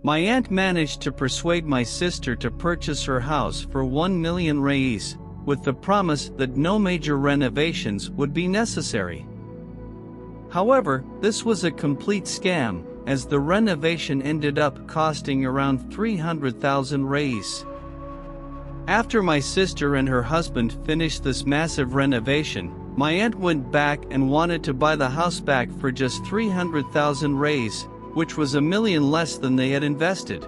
My aunt managed to persuade my sister to purchase her house for 1 million reais, with the promise that no major renovations would be necessary. However, this was a complete scam, as the renovation ended up costing around 300,000 reais. After my sister and her husband finished this massive renovation, my aunt went back and wanted to buy the house back for just 300,000 reais, which was $1 million less than they had invested.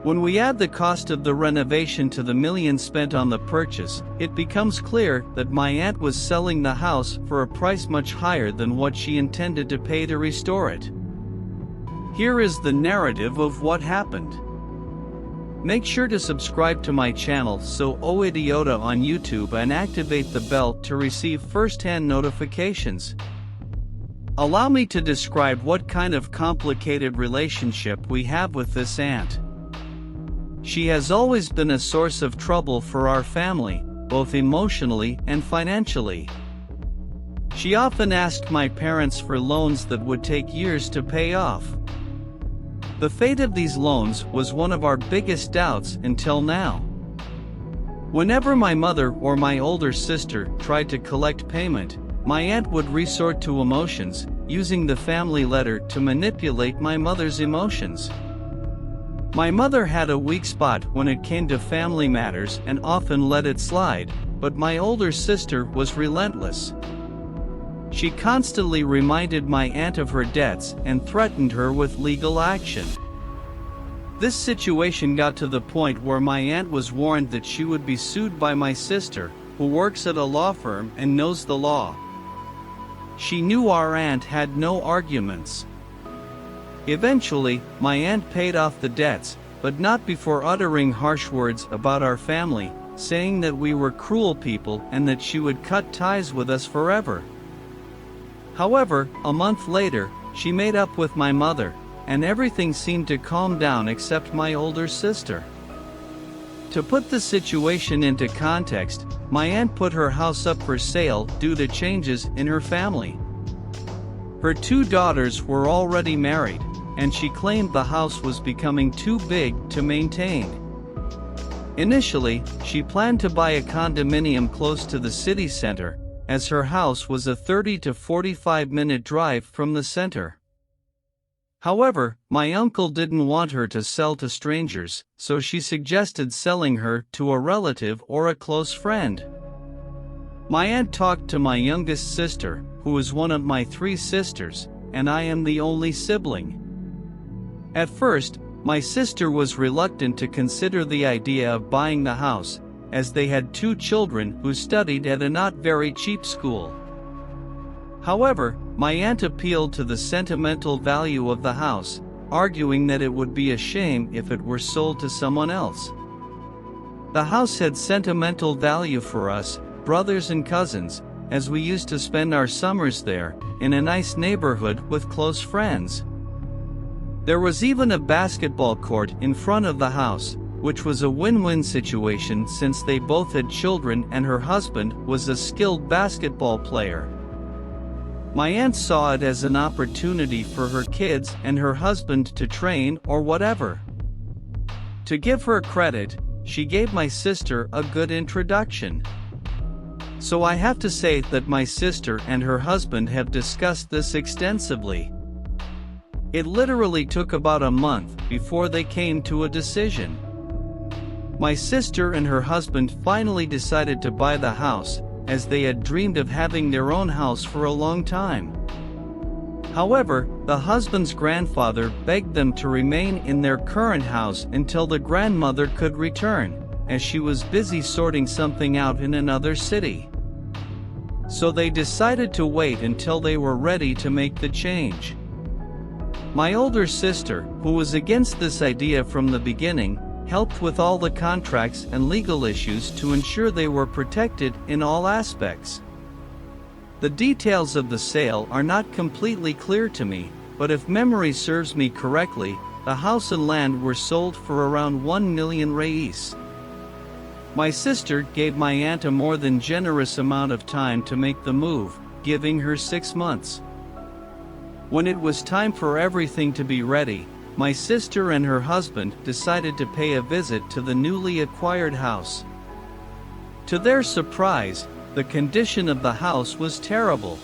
When we add the cost of the renovation to the $1 million spent on the purchase, it becomes clear that my aunt was selling the house for a price much higher than what she intended to pay to restore it. Here is the narrative of what happened. Make sure to subscribe to my channel so AIDOWorkherelady on YouTube and activate the bell to receive first-hand notifications. Allow me to describe what kind of complicated relationship we have with this aunt. She has always been a source of trouble for our family, both emotionally and financially. She often asked my parents for loans that would take years to pay off. The fate of these loans was one of our biggest doubts until now. Whenever my mother or my older sister tried to collect payment, my aunt would resort to emotions, using the family letter to manipulate my mother's emotions. My mother had a weak spot when it came to family matters and often let it slide, but my older sister was relentless. She constantly reminded my aunt of her debts and threatened her with legal action. This situation got to the point where my aunt was warned that she would be sued by my sister, who works at a law firm and knows the law. She knew our aunt had no arguments. Eventually, my aunt paid off the debts, but not before uttering harsh words about our family, saying that we were cruel people and that she would cut ties with us forever. However, a month later, she made up with my mother, and everything seemed to calm down except my older sister. To put the situation into context, my aunt put her house up for sale due to changes in her family. Her 2 daughters were already married, and she claimed the house was becoming too big to maintain. Initially, she planned to buy a condominium close to the city center, as her house was a 30 to 45-minute drive from the center. However, my uncle didn't want her to sell to strangers, so she suggested selling her to a relative or a close friend. My aunt talked to my youngest sister, who is one of my 3 sisters, and I am the only sibling. At first, my sister was reluctant to consider the idea of buying the house, as they had 2 children who studied at a not very cheap school. However, my aunt appealed to the sentimental value of the house, arguing that it would be a shame if it were sold to someone else. The house had sentimental value for us, brothers and cousins, as we used to spend our summers there, in a nice neighborhood with close friends. There was even a basketball court in front of the house, which was a win-win situation since they both had children and her husband was a skilled basketball player. My aunt saw it as an opportunity for her kids and her husband to train or whatever. To give her credit, she gave my sister a good introduction. So I have to say that my sister and her husband have discussed this extensively. It literally took about a month before they came to a decision. My sister and her husband finally decided to buy the house, as they had dreamed of having their own house for a long time. However, the husband's grandfather begged them to remain in their current house until the grandmother could return, as she was busy sorting something out in another city. So they decided to wait until they were ready to make the change. My older sister, who was against this idea from the beginning, helped with all the contracts and legal issues to ensure they were protected in all aspects. The details of the sale are not completely clear to me, but if memory serves me correctly, the house and land were sold for around 1 million reais. My sister gave my aunt a more than generous amount of time to make the move, giving her 6 months. When it was time for everything to be ready, my sister and her husband decided to pay a visit to the newly acquired house. To their surprise, the condition of the house was terrible.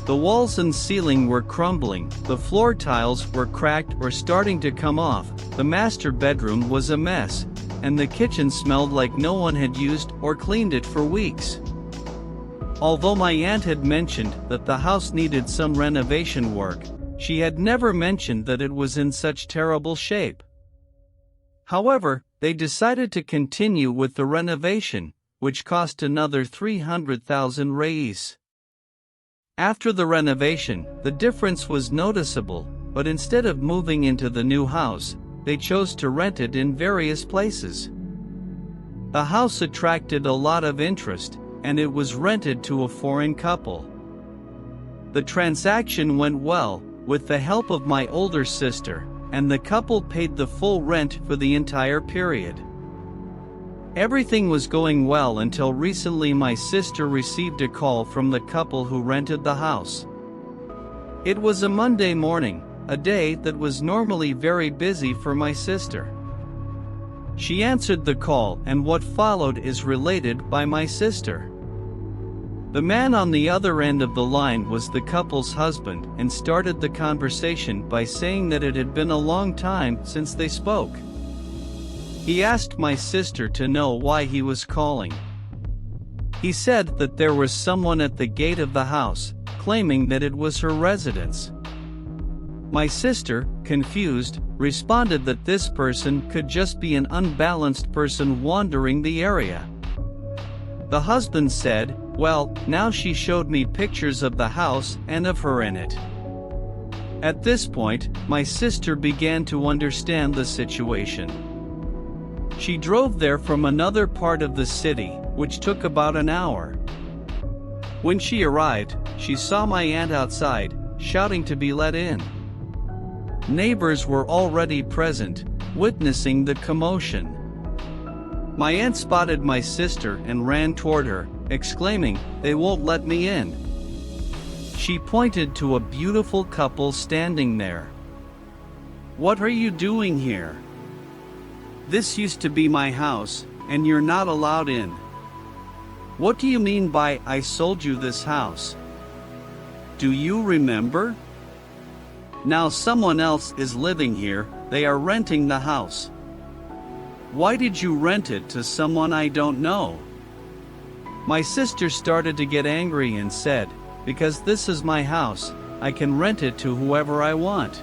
The walls and ceiling were crumbling, the floor tiles were cracked or starting to come off, the master bedroom was a mess, and the kitchen smelled like no one had used or cleaned it for weeks. Although my aunt had mentioned that the house needed some renovation work, she had never mentioned that it was in such terrible shape. However, they decided to continue with the renovation, which cost another 300,000 reais. After the renovation, the difference was noticeable, but instead of moving into the new house, they chose to rent it in various places. The house attracted a lot of interest, and it was rented to a foreign couple. The transaction went well, with the help of my older sister, and the couple paid the full rent for the entire period. Everything was going well until recently my sister received a call from the couple who rented the house. It was a Monday morning, a day that was normally very busy for my sister. She answered the call, and what followed is related by my sister. The man on the other end of the line was the couple's husband and started the conversation by saying that it had been a long time since they spoke. He asked my sister to know why he was calling. He said that there was someone at the gate of the house, claiming that it was her residence. My sister, confused, responded that this person could just be an unbalanced person wandering the area. The husband said, "Well, now she showed me pictures of the house and of her in it." At this point, my sister began to understand the situation. She drove there from another part of the city, which took about an hour. When she arrived, she saw my aunt outside, shouting to be let in. Neighbors were already present, witnessing the commotion. My aunt spotted my sister and ran toward her, exclaiming, "They won't let me in." She pointed to a beautiful couple standing there. "What are you doing here? This used to be my house, and you're not allowed in. What do you mean by, 'I sold you this house'? Do you remember? Now someone else is living here, they are renting the house. Why did you rent it to someone I don't know?" My sister started to get angry and said, "Because this is my house, I can rent it to whoever I want."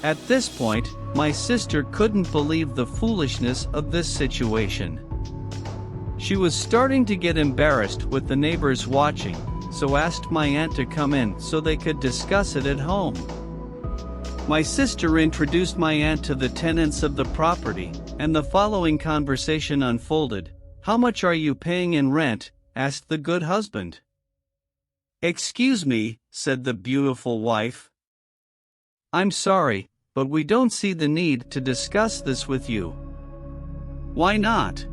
At this point, my sister couldn't believe the foolishness of this situation. She was starting to get embarrassed with the neighbors watching, so asked my aunt to come in so they could discuss it at home. My sister introduced my aunt to the tenants of the property, and the following conversation unfolded. "How much are you paying in rent?" asked the good husband. "Excuse me," said the beautiful wife. "I'm sorry, but we don't see the need to discuss this with you." "Why not?"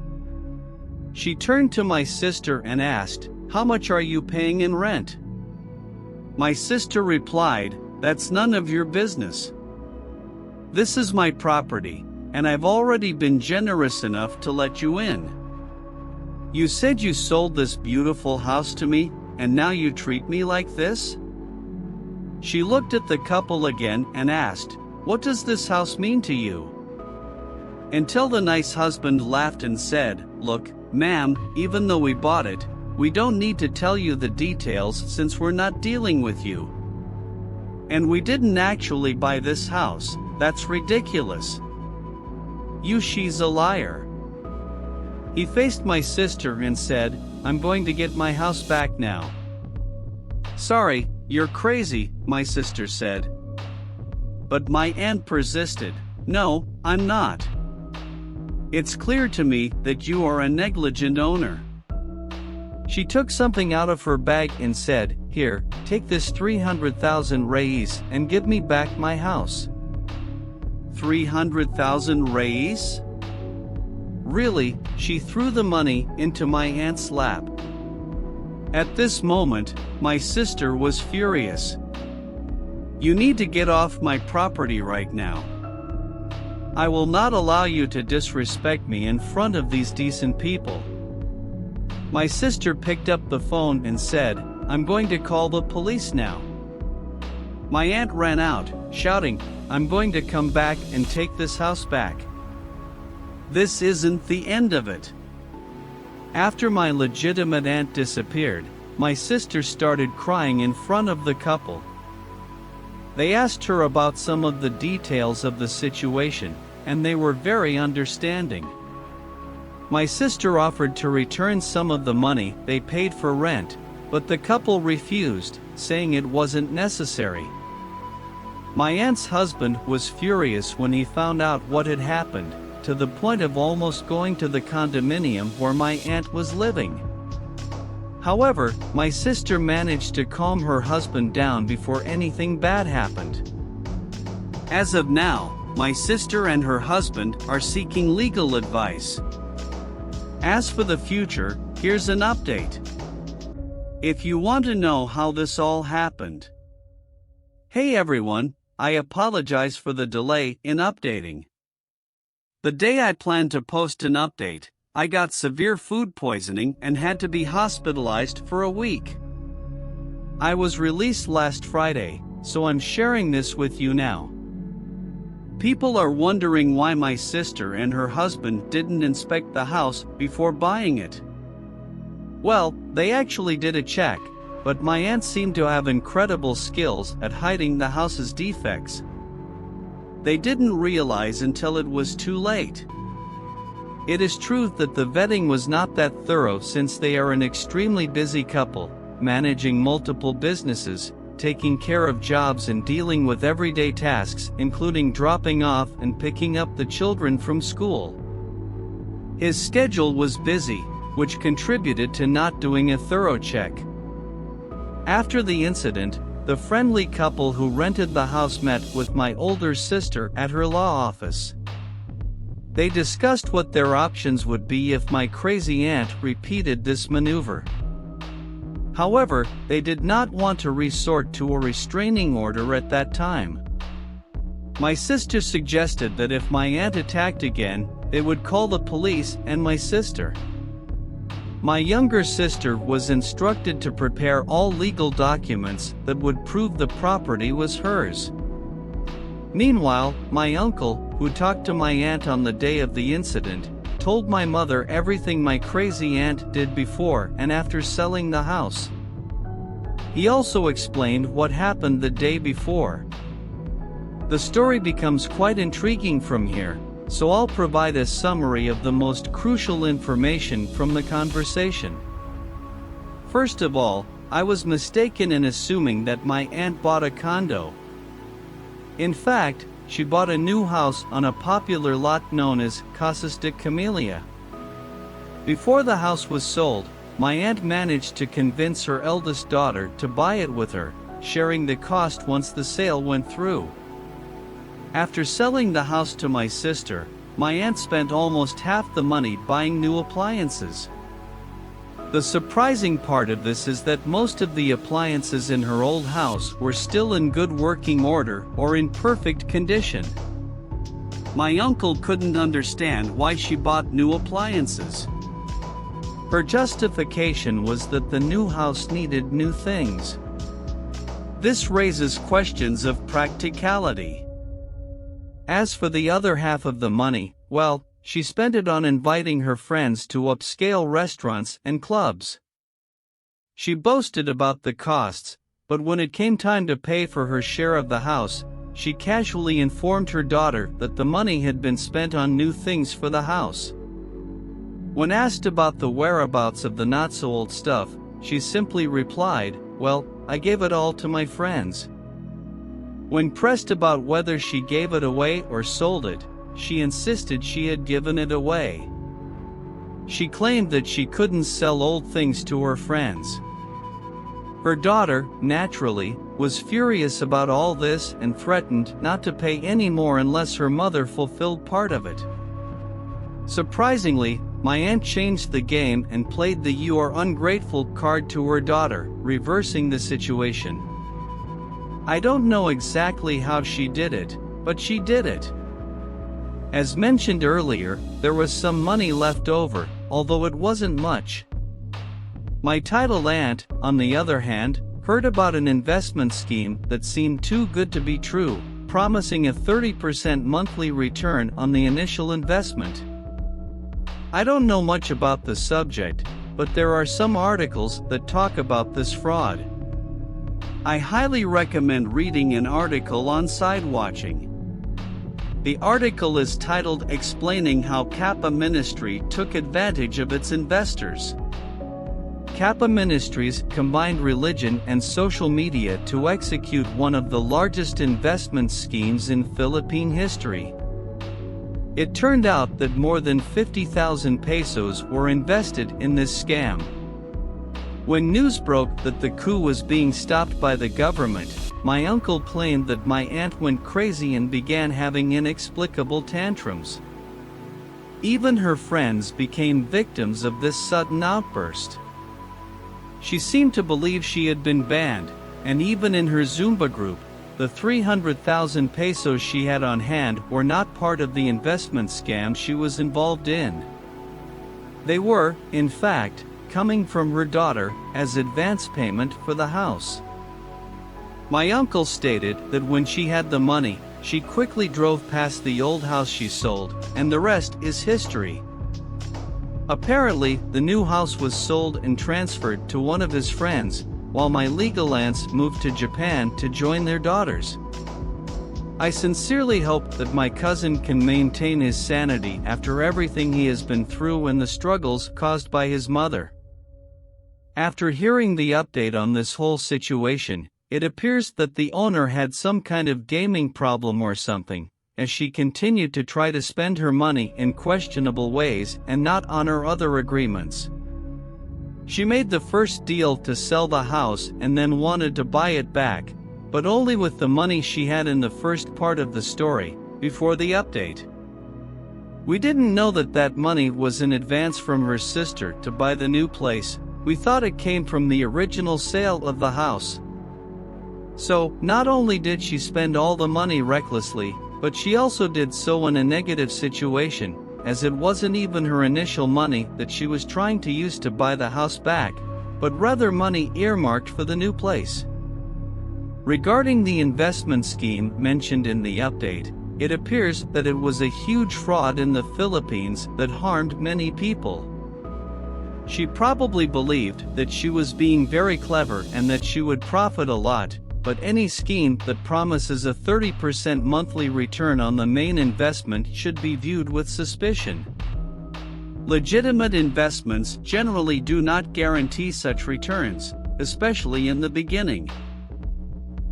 She turned to my sister and asked, "How much are you paying in rent?" My sister replied, "That's none of your business. This is my property, and I've already been generous enough to let you in. You said you sold this beautiful house to me, and now you treat me like this?" She looked at the couple again and asked, "What does this house mean to you?" Until the nice husband laughed and said, "Look, ma'am, even though we bought it, we don't need to tell you the details since we're not dealing with you. And we didn't actually buy this house, that's ridiculous. She's a liar." He faced my sister and said, "I'm going to get my house back now." "Sorry, you're crazy," my sister said. But my aunt persisted, "No, I'm not. It's clear to me that you are a negligent owner." She took something out of her bag and said, "Here, take this 300,000 reais and give me back my house." 300,000 reais? Really? She threw the money into my aunt's lap. At this moment, my sister was furious. You need to get off my property right now. I will not allow you to disrespect me in front of these decent people." My sister picked up the phone and said, "I'm going to call the police now." My aunt ran out, shouting, "I'm going to come back and take this house back." This isn't the end of it. After my legitimate aunt disappeared, my sister started crying in front of the couple. They asked her about some of the details of the situation, and they were very understanding. My sister offered to return some of the money they paid for rent, but the couple refused, saying it wasn't necessary. My aunt's husband was furious when he found out what had happened, to the point of almost going to the condominium where my aunt was living. However, my sister managed to calm her husband down before anything bad happened. As of now, my sister and her husband are seeking legal advice. As for the future, here's an update. If you want to know how this all happened. Hey everyone, I apologize for the delay in updating. The day I planned to post an update, I got severe food poisoning and had to be hospitalized for a week. I was released last Friday, so I'm sharing this with you now. People are wondering why my sister and her husband didn't inspect the house before buying it. Well, they actually did a check, but my aunt seemed to have incredible skills at hiding the house's defects. They didn't realize until it was too late. It is true that the vetting was not that thorough since they are an extremely busy couple, managing multiple businesses, taking care of jobs and dealing with everyday tasks including dropping off and picking up the children from school. His schedule was busy, which contributed to not doing a thorough check. After the incident, the friendly couple who rented the house met with my older sister at her law office. They discussed what their options would be if my crazy aunt repeated this maneuver. However, they did not want to resort to a restraining order at that time. My sister suggested that if my aunt attacked again, they would call the police and my sister. My younger sister was instructed to prepare all legal documents that would prove the property was hers. Meanwhile, my uncle, who talked to my aunt on the day of the incident, told my mother everything my crazy aunt did before and after selling the house. He also explained what happened the day before. The story becomes quite intriguing from here, so I'll provide a summary of the most crucial information from the conversation. First of all, I was mistaken in assuming that my aunt bought a condo. In fact, she bought a new house on a popular lot known as Casas de Camellia. Before the house was sold, my aunt managed to convince her eldest daughter to buy it with her, sharing the cost once the sale went through. After selling the house to my sister, my aunt spent almost half the money buying new appliances. The surprising part of this is that most of the appliances in her old house were still in good working order or in perfect condition. My uncle couldn't understand why she bought new appliances. Her justification was that the new house needed new things. This raises questions of practicality. As for the other half of the money, well, she spent it on inviting her friends to upscale restaurants and clubs. She boasted about the costs, but when it came time to pay for her share of the house, she casually informed her daughter that the money had been spent on new things for the house. When asked about the whereabouts of the not-so-old stuff, she simply replied, "Well, I gave it all to my friends." When pressed about whether she gave it away or sold it, she insisted she had given it away. She claimed that she couldn't sell old things to her friends. Her daughter, naturally, was furious about all this and threatened not to pay any more unless her mother fulfilled part of it. Surprisingly, my aunt changed the game and played the "you are ungrateful" card to her daughter, reversing the situation. I don't know exactly how she did it, but she did it. As mentioned earlier, there was some money left over, although it wasn't much. My titled aunt, on the other hand, heard about an investment scheme that seemed too good to be true, promising a 30% monthly return on the initial investment. I don't know much about the subject, but there are some articles that talk about this fraud. I highly recommend reading an article on side watching. The article is titled "Explaining How Kappa Ministry Took Advantage of Its Investors." Kappa Ministries combined religion and social media to execute one of the largest investment schemes in Philippine history. It turned out that more than 50,000 pesos were invested in this scam. When news broke that the coup was being stopped by the government, my uncle claimed that my aunt went crazy and began having inexplicable tantrums. Even her friends became victims of this sudden outburst. She seemed to believe she had been banned, and even in her Zumba group, the 300,000 pesos she had on hand were not part of the investment scam she was involved in. They were, in fact, coming from her daughter as advance payment for the house. My uncle stated that when she had the money, she quickly drove past the old house she sold, and the rest is history. Apparently, the new house was sold and transferred to one of his friends, while my legal aunts moved to Japan to join their daughters. I sincerely hope that my cousin can maintain his sanity after everything he has been through and the struggles caused by his mother. After hearing the update on this whole situation, it appears that the owner had some kind of gaming problem or something, as she continued to try to spend her money in questionable ways and not honor other agreements. She made the first deal to sell the house and then wanted to buy it back, but only with the money she had in the first part of the story, before the update. We didn't know that that money was in advance from her sister to buy the new place. We thought it came from the original sale of the house. So, not only did she spend all the money recklessly, but she also did so in a negative situation, as it wasn't even her initial money that she was trying to use to buy the house back, but rather money earmarked for the new place. Regarding the investment scheme mentioned in the update, it appears that it was a huge fraud in the Philippines that harmed many people. She probably believed that she was being very clever and that she would profit a lot, but any scheme that promises a 30% monthly return on the main investment should be viewed with suspicion. Legitimate investments generally do not guarantee such returns, especially in the beginning.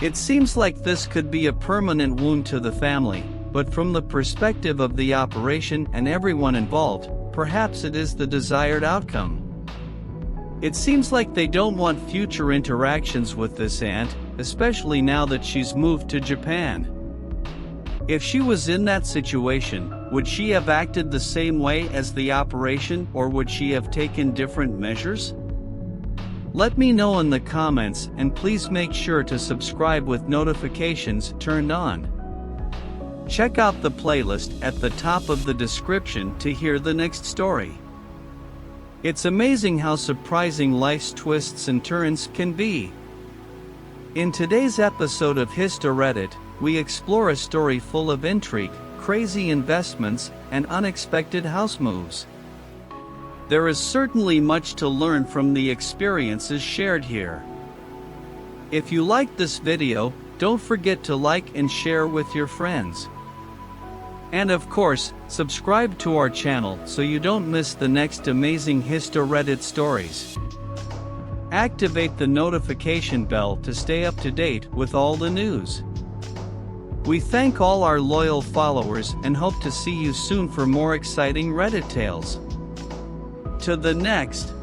It seems like this could be a permanent wound to the family, but from the perspective of the operation and everyone involved, perhaps it is the desired outcome. It seems like they don't want future interactions with this aunt, especially now that she's moved to Japan. If she was in that situation, would she have acted the same way as the operation, or would she have taken different measures? Let me know in the comments, and please make sure to subscribe with notifications turned on. Check out the playlist at the top of the description to hear the next story. It's amazing how surprising life's twists and turns can be. In today's episode of HistoReddit, we explore a story full of intrigue, crazy investments, and unexpected house moves. There is certainly much to learn from the experiences shared here. If you liked this video, don't forget to like and share with your friends. And of course, subscribe to our channel so you don't miss the next amazing HistoReddit stories. Activate the notification bell to stay up to date with all the news. We thank all our loyal followers and hope to see you soon for more exciting Reddit tales. To the next